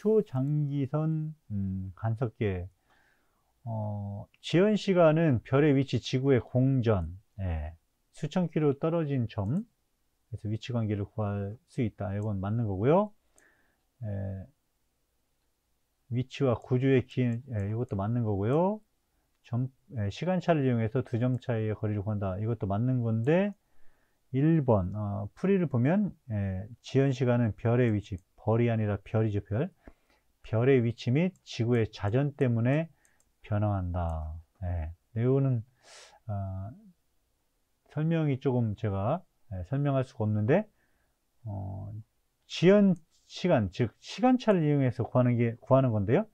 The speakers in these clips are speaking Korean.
초장기선 간섭계. 지연 시간은 별의 위치 지구의 공전, 예, 수천 킬로 떨어진 점, 그래서 위치 관계를 구할 수 있다. 이건 맞는 거고요. 예, 위치와 구조의 기, 예, 이것도 맞는 거고요. 예, 시간차를 이용해서 두 점 차이의 거리를 구한다. 이것도 맞는 건데 1번 풀이를 보면, 예, 지연 시간은 별의 위치, 벌이 아니라 별이죠. 별의 위치 및 지구의 자전 때문에 변화한다. 예, 이거는 설명이 조금 제가, 예, 설명할 수가 없는데, 지연 시간, 즉 시간차를 이용해서 구하는 건데요.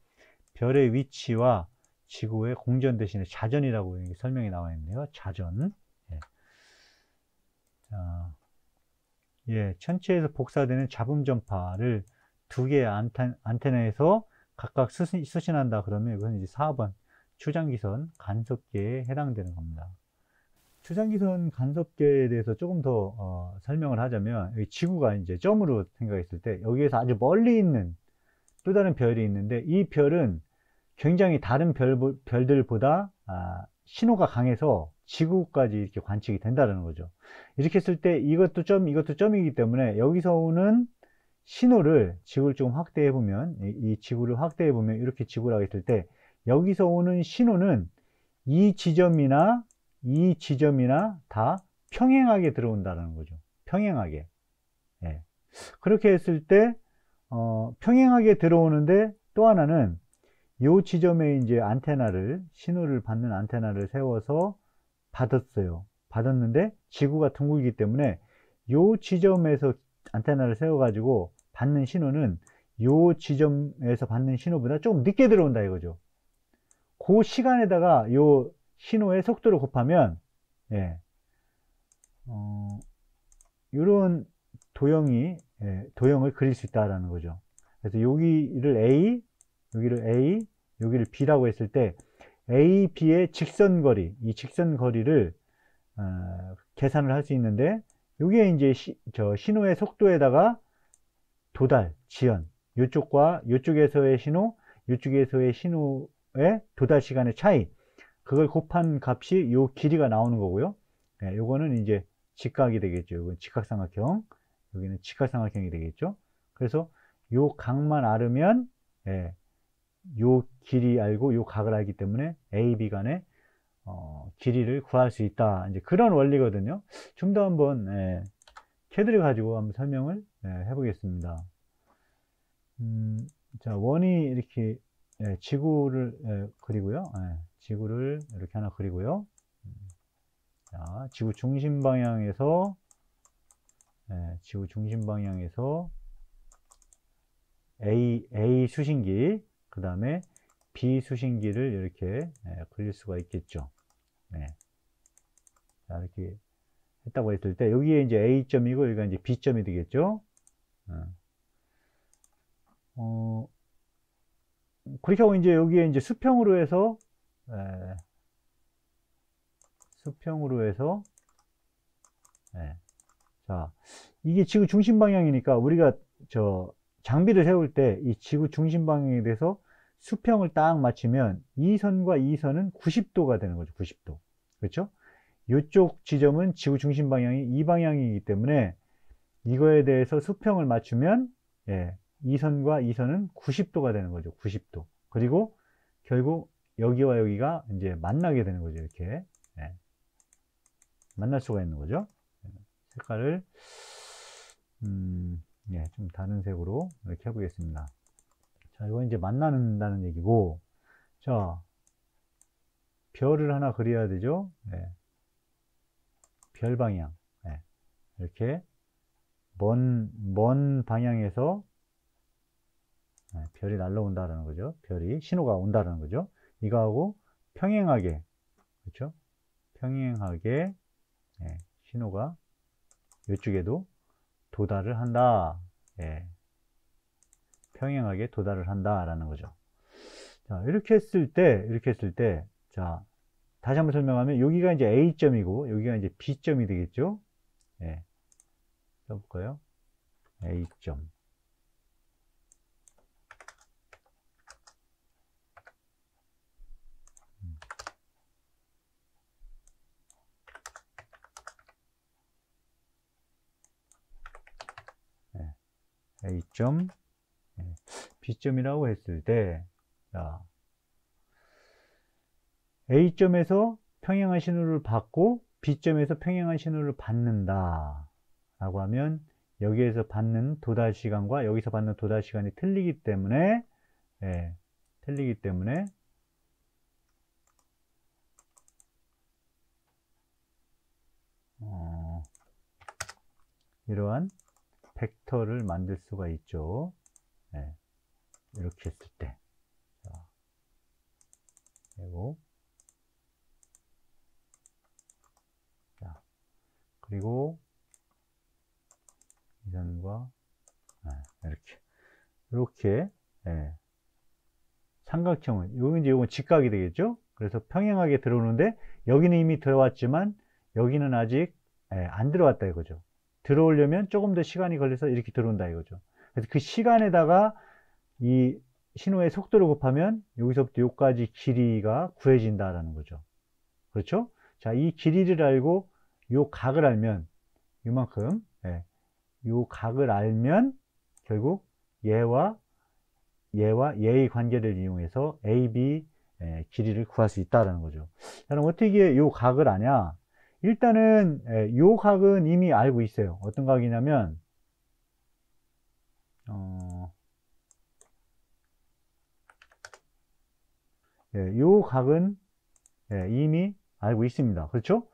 별의 위치와 지구의 공전 대신에 자전이라고 설명이 나와 있네요. 자전. 예. 자, 예, 천체에서 복사되는 잡음 전파를 두 개의 안테나에서 각각 수신한다. 그러면 이건 이제 4번 초장기선 간섭계에 해당되는 겁니다. 초장기선 간섭계에 대해서 조금 더 설명을 하자면, 지구가 이제 점으로 생각했을 때 여기에서 아주 멀리 있는 또 다른 별이 있는데, 이 별은 굉장히 다른 별들보다 신호가 강해서 지구까지 이렇게 관측이 된다는 거죠. 이렇게 했을 때 이것도 점이기 때문에 여기서 오는 신호를, 지구를 좀 확대해 보면, 이 지구를 확대해 보면 이렇게 지구라고 했을 때 여기서 오는 신호는 이 지점이나 다 평행하게 들어온다는 거죠. 평행하게. 예. 그렇게 했을 때 평행하게 들어오는데, 또 하나는 요 지점에 이제 신호를 받는 안테나를 세워서 받았는데 지구가 둥글기 때문에 요 지점에서 안테나를 세워가지고 받는 신호는 요 지점에서 받는 신호보다 조금 늦게 들어온다 이거죠. 그 시간에다가 요 신호의 속도를 곱하면, 예, 이런 도형을 그릴 수 있다라는 거죠. 그래서 여기를 여기를 B라고 했을 때 A, B의 직선거리, 이 직선거리를 계산을 할 수 있는데, 이게 이제 신호의 속도에다가 지연, 요쪽에서의 신호의 도달 시간의 차이, 그걸 곱한 값이 요 길이가 나오는 거고요. 예, 요거는 이제 직각이 되겠죠. 이건 직각삼각형, 여기는 직각삼각형이 되겠죠. 그래서 요 각만 알으면, 예, 요 길이 알고 요 각을 알기 때문에 A, B 간의 길이를 구할 수 있다. 이제 그런 원리거든요. 좀 더 한번, 예, 캐드를 가지고 한번 설명을, 예, 해보겠습니다. 자, 원이 이렇게, 예, 지구를, 예, 그리고요. 예, 지구를 이렇게 하나 그리고요. 자, 지구 중심 방향에서, 예, 지구 중심 방향에서 A 수신기, 그 다음에 B 수신기를 이렇게, 예, 그릴 수가 있겠죠. 네. 자, 이렇게 했다고 했을 때 여기에 이제 A점이고 여기가 이제 B점이 되겠죠. 그렇게 하고 이제 여기에 이제 수평으로 해서, 예, 예. 자, 이게 지구 중심 방향이니까 우리가 장비를 세울 때 이 지구 중심 방향에 대해서 수평을 딱 맞추면 이 선과 이 선은 90도가 되는 거죠. 90도. 그렇죠? 이쪽 지점은 지구 중심 방향이 이 방향이기 때문에 이거에 대해서 수평을 맞추면, 예, 이 선과 이 선은 90도가 되는 거죠. 90도. 그리고 결국 여기와 여기가 이제 만나게 되는 거죠. 이렇게, 예, 만날 수가 있는 거죠. 색깔을 예, 좀 다른 색으로 이렇게 해보겠습니다. 자, 이건 이제 만나는다는 얘기고, 자, 별을 하나 그려야 되죠. 예, 별 방향, 예, 이렇게 먼 방향에서, 예, 별이 날라온다라는 거죠. 신호가 온다라는 거죠. 이거하고 평행하게, 그렇죠? 평행하게, 예, 신호가 이쪽에도 도달을 한다. 예, 평행하게 도달을 한다라는 거죠. 자, 이렇게 했을 때, 자, 다시 한번 설명하면 여기가 이제 A점이고 여기가 이제 B점이 되겠죠. 예, 써볼까요? A점. A점, B점이라고 했을 때, 자, A점에서 평행한 신호를 받고 B점에서 평행한 신호를 받는다 라고 하면 여기에서 받는 도달 시간과 여기서 받는 도달 시간이 틀리기 때문에 이러한 벡터를 만들 수가 있죠. 이렇게 했을 때. 자, 그리고 이 선과 이렇게 삼각형은 요건 직각이 되겠죠. 그래서 평행하게 들어오는데 여기는 이미 들어왔지만 여기는 아직 안 들어왔다 이거죠. 들어오려면 조금 더 시간이 걸려서 이렇게 들어온다 이거죠. 그래서 그 시간에다가 이 신호의 속도를 곱하면 여기서부터 여기까지 길이가 구해진다라는 거죠. 그렇죠? 자, 이 길이를 알고 요 각을 알면 이만큼 요 각을 알면 결국 얘와 얘의 관계를 이용해서 AB 길이를 구할 수 있다는 거죠. 그럼 어떻게 요 각을 아냐? 일단은 요 각은 이미 알고 있어요. 어떤 각이냐면 요 각은 이미 알고 있습니다. 그렇죠?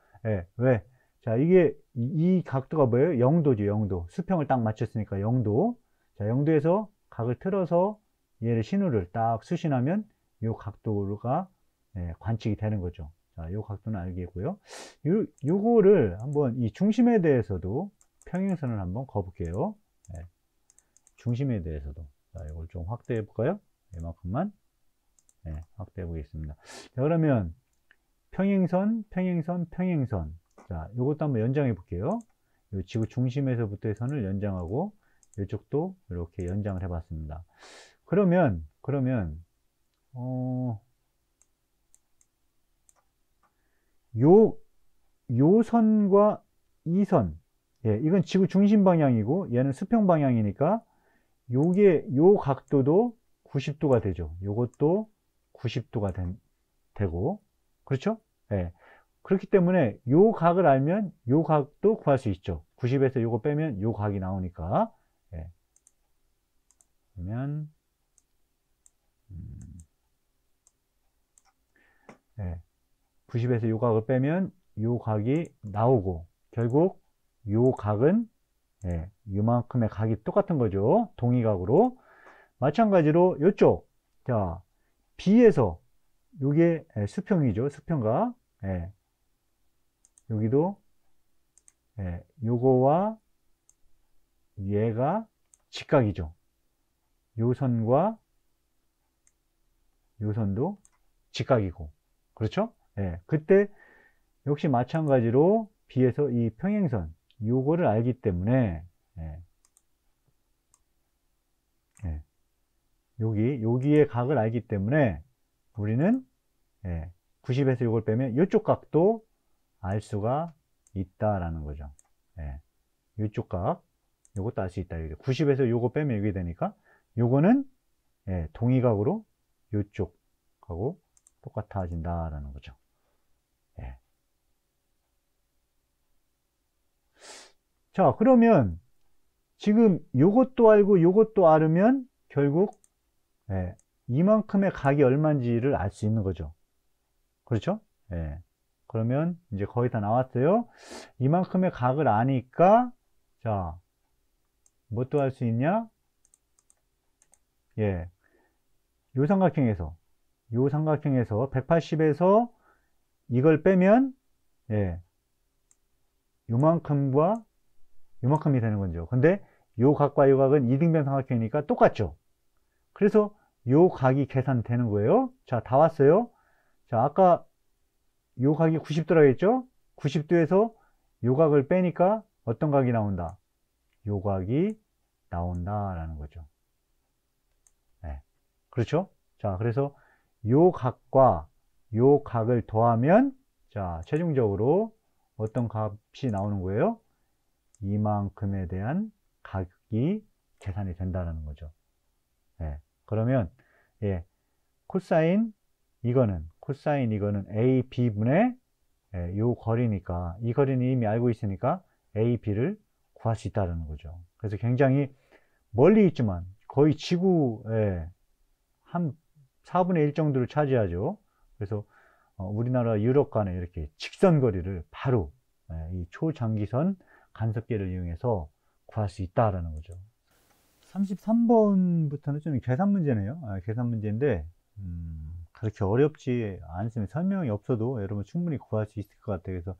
왜? 자, 이게 이 각도가 뭐예요? 0도죠. 0도. 수평을 딱 맞췄으니까 0도. 자, 0도에서 각을 틀어서 얘를 신호를 딱 수신하면 이 각도가 관측이 되는 거죠. 자, 이 각도는 알겠고요. 요거를 한번 이 중심에 대해서도 평행선을 한번 그어볼게요. 중심에 대해서도. 자, 이걸 좀 확대해 볼까요? 이만큼만 확대해 보겠습니다. 자, 그러면 평행선. 자, 요것도 한번 연장해 볼게요. 요 지구 중심에서부터의 선을 연장하고 이쪽도 이렇게 연장을 해 봤습니다. 그러면 요 선과 이 선, 이건 지구 중심 방향이고 얘는 수평 방향이니까 요 각도도 90도가 되죠. 요것도 90도가 되고, 그렇죠? 그렇기 때문에 요 각을 알면 요 각도 구할 수 있죠. 90에서 요거 빼면 요 각이 나오니까. 그러면 90에서 요 각을 빼면 요 각이 나오고 결국 요 각은 요만큼의 각이 똑같은 거죠. 동의각으로. 마찬가지로 요쪽, 자, B에서 요게 수평이죠. 수평각. 여기도 요거와 얘가 직각이죠. 요 선과 요 선도 직각이고, 그렇죠? 그때 역시 마찬가지로 B에서 이 평행선 요거를 알기 때문에 여기의 각을 알기 때문에 우리는 90에서 요걸 빼면 이쪽 각도 알 수가 있다라는 거죠. 이쪽 각 요것도 알 수 있다. 90에서 요거 빼면 이게 되니까 요거는 동의각으로 요쪽하고 똑같아진다라는 거죠. 자, 그러면 지금 요것도 알고 요것도 알으면 결국 이만큼의 각이 얼마인지를 알 수 있는 거죠. 그렇죠? 그러면 이제 거의 다 나왔어요. 이만큼의 각을 아니까 자, 뭣도 할 수 있냐? 요 삼각형에서 180에서 이걸 빼면 요만큼과 요만큼이 되는 거죠. 근데 요 각과 요 각은 이등변 삼각형이니까 똑같죠. 그래서 요 각이 계산되는 거예요. 자, 다 왔어요. 자, 아까 요 각이 90도라고 했죠? 90도에서 요 각을 빼니까 어떤 각이 나온다? 요 각이 나온다라는 거죠. 그렇죠? 자, 그래서 요 각과 요 각을 더하면 자, 최종적으로 어떤 값이 나오는 거예요? 이만큼에 대한 각이 계산이 된다는 거죠. 예. 그러면 예, 코사인 이거는 A, B분의 예, 요 거리니까 이 거리는 이미 알고 있으니까 A, B를 구할 수 있다는 거죠. 그래서 굉장히 멀리 있지만 거의 지구의 한 4분의 1 정도를 차지하죠. 그래서 우리나라 유럽 간의 이렇게 직선 거리를 바로 예, 이 초장기선 간섭계를 이용해서 구할 수 있다라는 거죠. 33번부터는 좀 계산 문제네요. 계산 문제인데 그렇게 어렵지 않습니다. 설명이 없어도 여러분 충분히 구할 수 있을 것 같아요. 그래서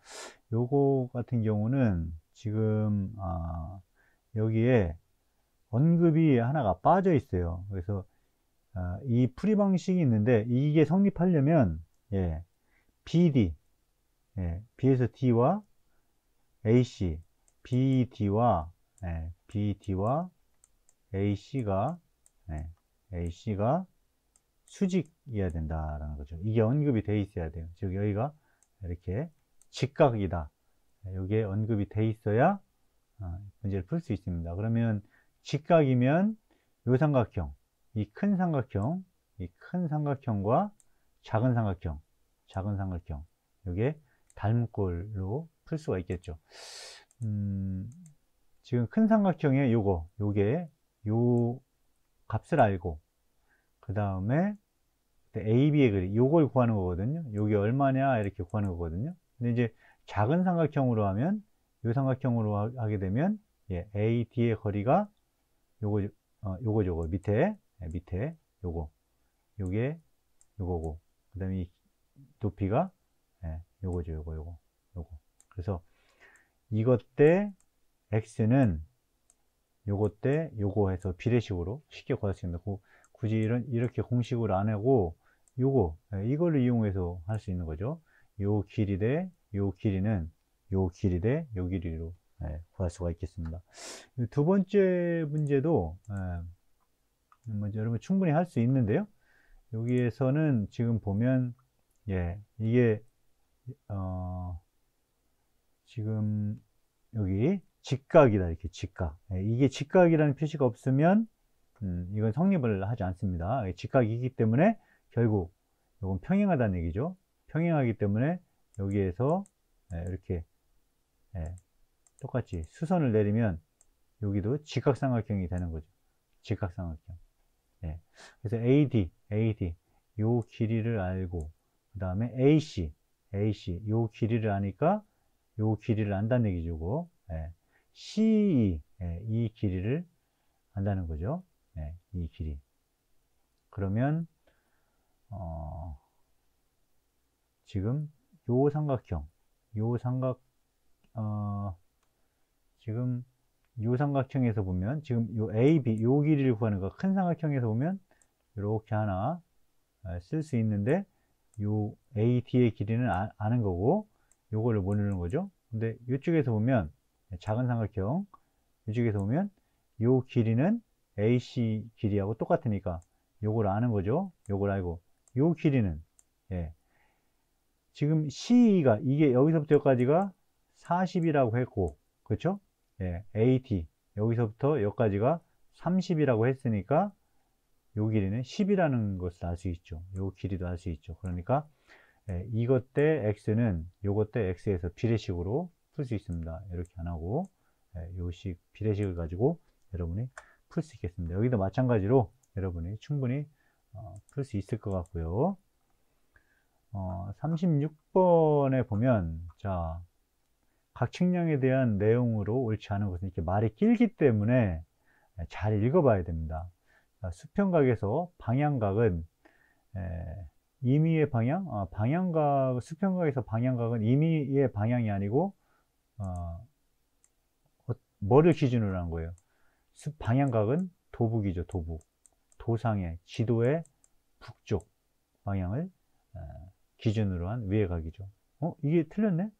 요거 같은 경우는 지금 여기에 언급이 하나가 빠져 있어요. 그래서 이 풀이 방식이 있는데 이게 성립하려면 예, BD B에서 D와 AC BD와 BD와 AC가 수직이어야 된다라는 거죠. 이게 언급이 돼 있어야 돼요. 즉 여기가 이렇게 직각이다. 여기에 언급이 돼 있어야 문제를 풀 수 있습니다. 그러면 직각이면 요 삼각형, 이 큰 삼각형과 작은 삼각형, 이게 닮은 꼴로 풀 수가 있겠죠. 지금 큰 삼각형에 요게 요 값을 알고 그 다음에 AB의 거리 요걸 구하는 거거든요. 요게 얼마냐 이렇게 구하는 거거든요. 근데 이제 작은 삼각형으로 하면 요 삼각형으로 하게 되면 예, AD의 거리가 요거 밑에 요게 요거고 그 다음에 이 높이가 요거죠. 요거 그래서 이것 때 x는 요거 때 요거 해서 비례식으로 쉽게 구할 수 있는 거. 굳이 이렇게 공식으로 안 하고 이거를 이용해서 할 수 있는 거죠. 요 길이 대 요 길이는 요 길이 대 요 길이로 구할 수가 있겠습니다. 두 번째 문제도 여러분 충분히 할 수 있는데요. 여기에서는 지금 보면 이게 지금 여기 직각이다 이렇게 직각. 이게 직각이라는 표시가 없으면 이건 성립을 하지 않습니다. 직각이기 때문에 결국 이건 평행하다는 얘기죠. 평행하기 때문에 여기에서 이렇게 똑같이 수선을 내리면 여기도 직각삼각형이 되는 거죠. 직각삼각형. 그래서 AD 요 길이를 알고 그 다음에 AC 요 길이를 아니까 요 길이를 안다는 얘기죠. CE 이 길이를 안다는 거죠. 이 길이. 그러면 지금 요 삼각형 지금 요 삼각형에서 보면 지금 요 AB 요 길이를 구하는 거 큰 삼각형에서 보면 이렇게 하나 쓸 수 있는데 요 AD의 길이는 아는 거고 요거를 모르는 거죠. 근데 이쪽에서 보면 작은 삼각형 이쪽에서 보면 요 길이는 AC 길이하고 똑같으니까 요걸 아는 거죠. 요걸 알고 요 길이는 지금 CE가 이게 여기서부터 여기까지가 40이라고 했고 그렇죠? AT 여기서부터 여기까지가 30이라고 했으니까 요 길이는 10이라는 것을 알 수 있죠. 요 길이도 알 수 있죠. 그러니까 이것 때 x는 요것 때 x에서 비례식으로 풀 수 있습니다. 이렇게 안 하고 요식 비례식을 가지고 여러분이 풀 수 있겠습니다. 여기도 마찬가지로 여러분이 충분히 풀 수 있을 것 같고요. 36번에 보면 자 각 측량에 대한 내용으로 옳지 않은 것은 이렇게 말이 길기 때문에 잘 읽어봐야 됩니다. 자, 수평각에서 방향각은 임의의 방향? 방향각, 수평각에서 방향각은 임의의 방향이 아니고 뭐를 기준으로 한 거예요? 방향각은 도북이죠. 도북. 도상의 지도의 북쪽 방향을 기준으로 한 위의 각이죠. 이게 틀렸네?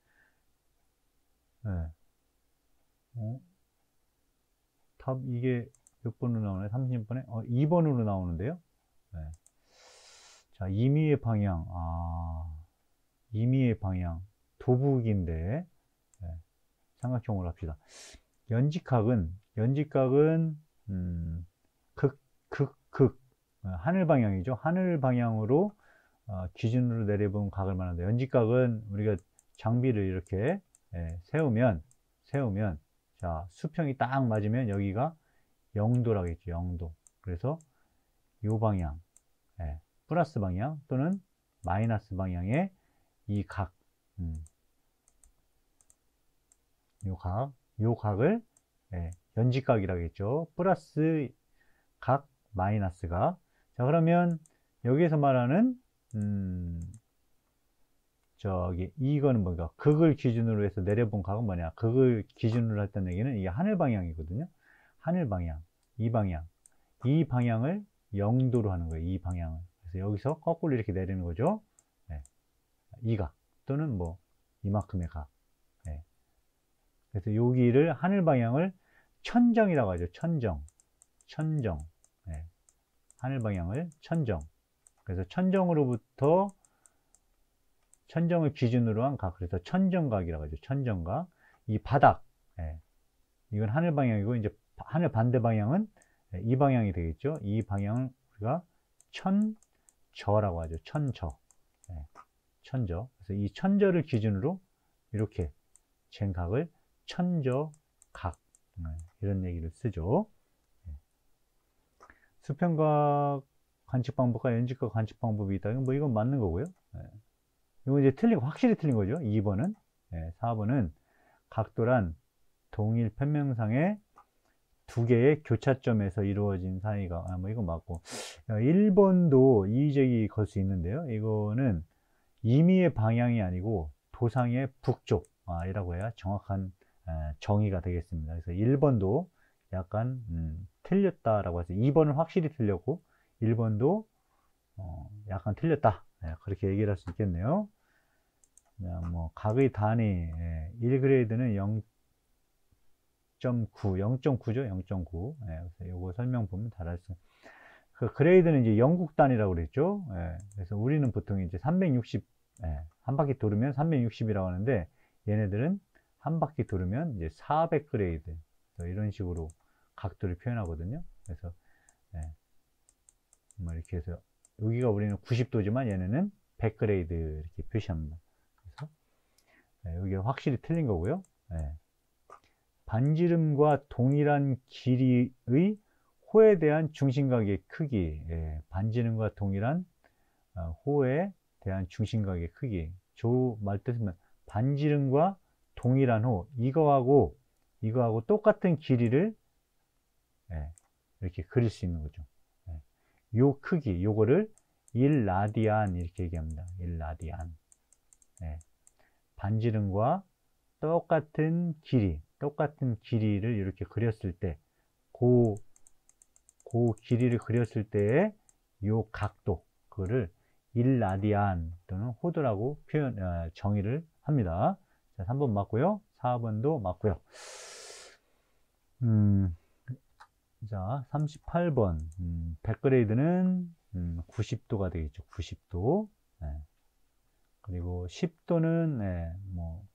답 이게 몇 번으로 나오나요? 30번에? 2번으로 나오는데요. 자, 임의의 방향. 임의의 방향. 도북인데 삼각형으로 합시다. 연직각은 극, 하늘 방향이죠. 하늘 방향으로 기준으로 내려본 각을 말한다. 연직각은 우리가 장비를 이렇게 세우면 자, 수평이 딱 맞으면 여기가 0도라고 했죠. 0도. 그래서 이 방향, 플러스 방향 또는 마이너스 방향의 이 각, 요 각을 연직각이라고 했죠. 플러스 각, 마이너스 각. 자, 그러면 여기에서 말하는 저기 이거는 뭔가 극을 기준으로 해서 내려본 각은 뭐냐? 극을 기준으로 했던 얘기는 이게 하늘 방향이거든요. 하늘 방향, 이 방향을 0도로 하는 거예요. 이 방향을. 그래서 여기서 거꾸로 이렇게 내리는 거죠. 이 각 또는 뭐 이만큼의 각. 그래서 여기를 하늘 방향을 천정이라고 하죠. 천정. 하늘 방향을 천정. 그래서 천정을 기준으로 한 각. 그래서 천정각이라고 하죠. 천정각. 이 바닥. 이건 하늘 방향이고, 이제 하늘 반대 방향은 이 방향이 되겠죠. 이 방향을 우리가 천저라고 하죠. 천저. 천저. 그래서 이 천저를 기준으로 이렇게 잰 각을 천저각. 이런 얘기를 쓰죠. 수평각 관측 방법과 연직각 관측 방법이 있다. 뭐 이건 맞는 거고요. 이거 이제 확실히 틀린 거죠. 2번은. 4번은 각도란 동일 편명상의 두 개의 교차점에서 이루어진 사이가, 뭐 이건 맞고. 1번도 이의제기 걸 수 있는데요. 이거는 임의의 방향이 아니고 도상의 북쪽, 이라고 해야 정확한 정의가 되겠습니다. 그래서 1번도 약간 틀렸다라고 해서 2번은 확실히 틀렸고 1번도 약간 틀렸다. 그렇게 얘기를 할 수 있겠네요. 뭐 각의 단위 1그레이드는 0.9죠. 0.9. 그래서 요거 설명 보면 다 알 수. 그 그레이드는 이제 영국 단위라고 그랬죠. 그래서 우리는 보통 이제 360, 한 바퀴 돌으면 360이라고 하는데 얘네들은 한 바퀴 돌으면 이제 400그레이드 이런 식으로 각도를 표현하거든요. 그래서 뭐 이렇게 해서 여기가 우리는 90도지만 얘네는 100그레이드 이렇게 표시합니다. 그래서 여기가 확실히 틀린 거고요. 반지름과 동일한 길이의 호에 대한 중심각의 크기. 반지름과 동일한 호에 대한 중심각의 크기. 조 말뜻은 반지름과 동일한 호, 이거하고 똑같은 길이를 이렇게 그릴 수 있는 거죠. 요 크기, 요거를 1라디안 이렇게 얘기합니다. 1라디안. 반지름과 똑같은 길이를 이렇게 그렸을 때, 그 길이를 그렸을 때의 요 각도, 그거를 1라디안 또는 호도라고 정의를 합니다. 자, 3번 맞고요. 4번도 맞고요. 자, 38번. 100그레이드는 90도가 되겠죠. 90도. 그리고 10도는 뭐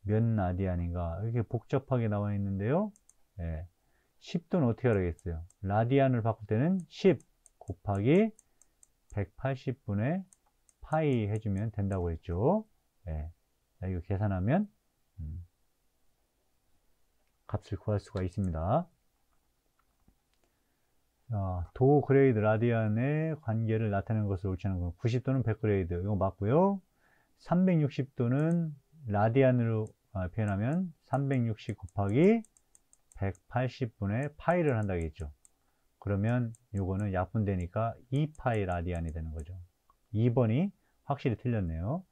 몇 라디안인가 이렇게 복잡하게 나와 있는데요. 10도는 어떻게 하겠어요? 라디안을 바꿀 때는 10 곱하기 180분의 파이 해주면 된다고 했죠. 자, 이거 계산하면 값을 구할 수가 있습니다. 자, 도 그레이드 라디안의 관계를 나타내는 것을 옳지 않은 건 90도는 100그레이드 이거 맞고요. 360도는 라디안으로 표현하면 360 곱하기 180분의 파이를 한다겠죠. 그러면 요거는 약분되니까 2파이 라디안이 되는 거죠. 2번이 확실히 틀렸네요.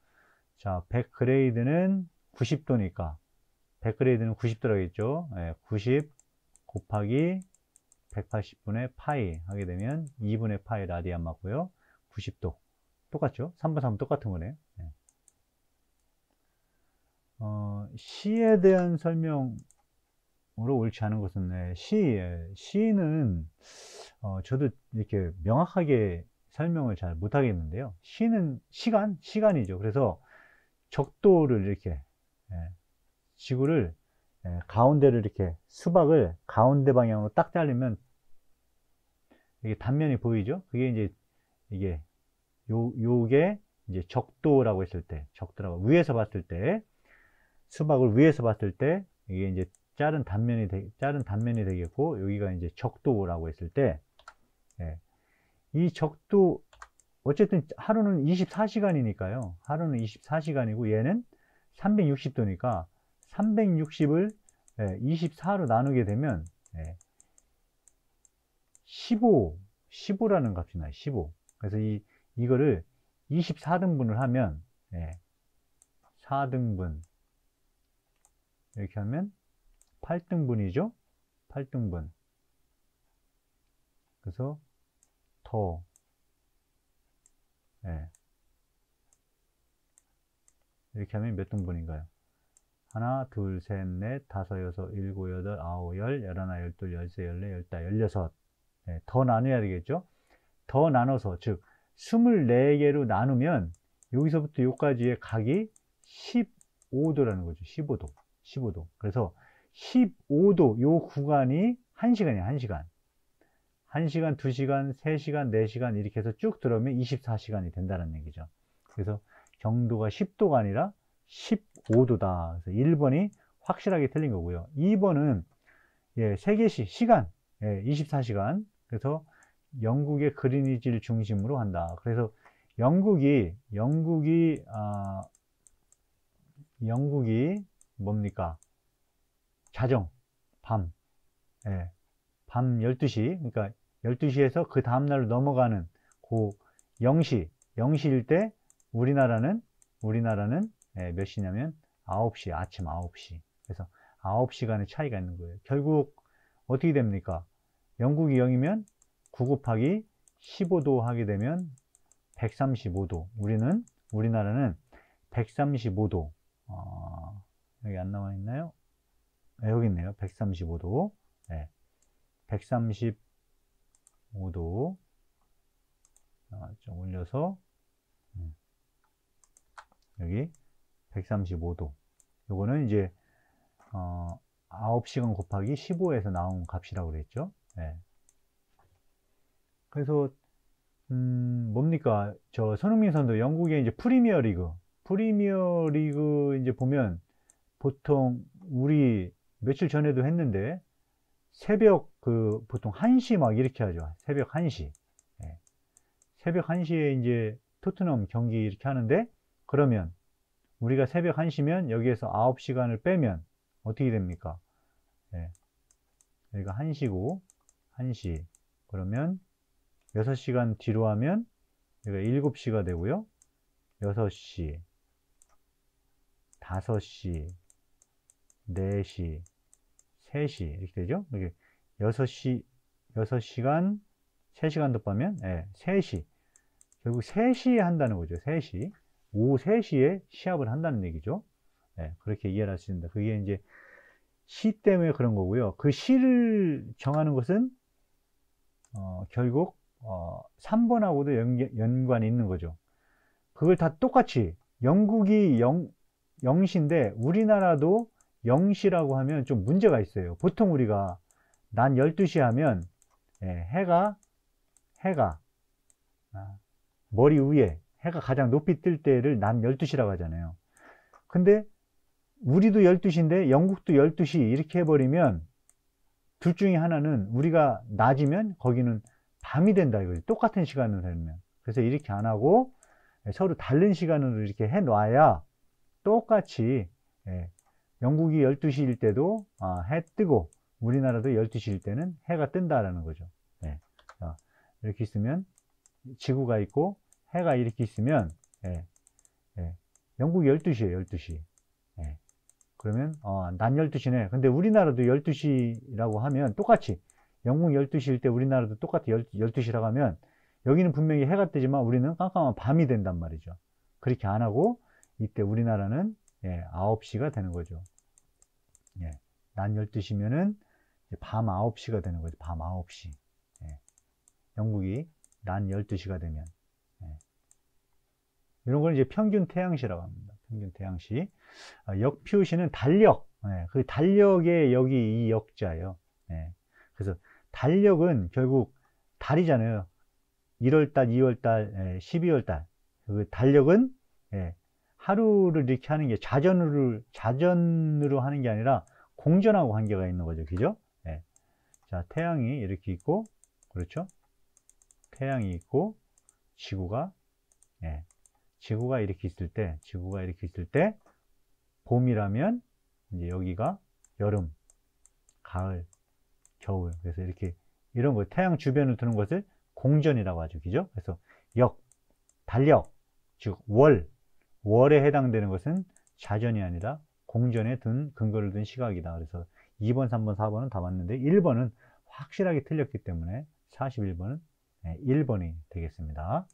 자, 100그레이드는 90도니까 100그레이드는 90도라겠죠. 90 곱하기 180분의 파이 하게 되면 2분의 파이 라디안 맞고요. 90도 똑같죠. 3번 3번 똑같은 거네요. 시에 대한 설명으로 옳지 않은 것은 시는 저도 이렇게 명확하게 설명을 잘 못하겠는데요. 시는 시간이죠. 그래서 적도를 이렇게 지구를 가운데를 이렇게 수박을 가운데 방향으로 딱 자르면 이게 단면이 보이죠? 그게 이제 이게 요게 이제 적도라고 했을 때, 적도라고 위에서 봤을 때, 수박을 위에서 봤을 때 이게 이제 자른 단면이 되겠고, 여기가 이제 적도라고 했을 때, 예, 이 적도 어쨌든 하루는 24시간이니까요. 하루는 24시간이고 얘는 360도니까 360을 24로 나누게 되면 15라는 값이 나요. 15. 그래서 이거를 24등분을 하면 4등분 이렇게 하면 8등분이죠. 8등분. 그래서 더 이렇게 하면 몇 등분인가요? 하나, 둘, 셋, 넷, 다섯, 여섯, 일곱, 여덟, 아홉, 열, 열하나, 열둘, 열세, 열네, 열다, 열여섯. 더 나눠야 되겠죠? 더 나눠서, 즉 24개로 나누면 여기서부터 여기까지의 각이 15도라는 거죠. 15도. 15도. 그래서 15도 요 구간이 1시간이에요. 1시간. 1시간, 2시간, 3시간, 4시간 이렇게 해서 쭉 들어오면 24시간이 된다는 얘기죠. 그래서 경도가 10도가 아니라 15도다. 그래서 1번이 확실하게 틀린 거고요. 2번은 세계시, 시간 24시간. 그래서 영국의 그리니지를 중심으로 한다. 그래서 영국이 뭡니까? 자정, 밤 12시, 그러니까 12시에서 그 다음날로 넘어가는 그 0시일 때 우리나라는 몇 시냐면 9시, 아침 9시. 그래서 9시간의 차이가 있는 거예요. 결국 어떻게 됩니까? 영국이 0이면 9 곱하기 15도 하게 되면 135도. 우리나라는 135도. 여기 안 나와 있나요? 여기 있네요. 135도. 135도. 좀 올려서 여기 135도. 요거는 이제 9시간 곱하기 15에서 나온 값이라고 그랬죠. 그래서 뭡니까? 저 손흥민 선수 영국의 이제 프리미어리그 이제 보면 보통 우리 며칠 전에도 했는데 새벽 보통 1시 막 이렇게 하죠. 새벽 1시. 새벽 1시에 이제 토트넘 경기 이렇게 하는데, 그러면 우리가 새벽 1시면 여기에서 9시간을 빼면 어떻게 됩니까? 여기가 1시고 1시. 그러면 6시간 뒤로 하면 여기가 7시가 되고요. 6시, 5시, 4시, 3시 이렇게 되죠. 이렇게 6시간, 3시간 더 빼면 3시. 결국 3시에 한다는 거죠. 3시. 오후 3시에 시합을 한다는 얘기죠. 그렇게 이해를 할 수 있습니다. 그게 이제 시 때문에 그런 거고요. 그 시를 정하는 것은 결국 3번하고도 연관이 있는 거죠. 그걸 다 똑같이 영국이 0시인데 우리나라도 0시라고 하면 좀 문제가 있어요. 보통 우리가 난 12시 하면 해가 머리 위에 해가 가장 높이 뜰 때를 난 12시라고 하잖아요. 근데 우리도 12시인데 영국도 12시 이렇게 해버리면 둘 중에 하나는 우리가 낮이면 거기는 밤이 된다 이거죠. 똑같은 시간으로 되면. 그래서 이렇게 안 하고 서로 다른 시간으로 이렇게 해 놔야 똑같이 영국이 12시일 때도 해 뜨고 우리나라도 12시일 때는 해가 뜬다라는 거죠. 이렇게 있으면 지구가 있고 해가 이렇게 있으면 영국이 12시에요. 12시. 그러면 난 12시네. 근데 우리나라도 12시라고 하면 똑같이 영국 12시일 때 우리나라도 똑같이 12시라고 하면 여기는 분명히 해가 뜨지만 우리는 깜깜한 밤이 된단 말이죠. 그렇게 안 하고 이때 우리나라는 9시가 되는 거죠. 난 12시면은 밤 9시가 되는 거죠. 밤 9시. 영국이 난 12시가 되면. 이런 걸 이제 평균 태양시라고 합니다. 평균 태양시. 역표시는 달력. 그 달력의 여기 이 역자예요. 그래서 달력은 결국 달이잖아요. 1월달, 2월달, 12월달. 그 달력은 하루를 이렇게 하는 게 자전으로 하는 게 아니라 공전하고 관계가 있는 거죠. 그죠? 자, 태양이 이렇게 있고, 그렇죠? 태양이 있고, 지구가 이렇게 있을 때, 봄이라면, 이제 여기가 여름, 가을, 겨울. 그래서 이렇게, 이런 거, 태양 주변을 두는 것을 공전이라고 하죠. 그죠? 그래서 달력, 즉, 월에 해당되는 것은 자전이 아니라 공전에 근거를 둔 시각이다. 그래서 2번, 3번, 4번은 다 맞는데 1번은 확실하게 틀렸기 때문에 41번은 1번이 되겠습니다.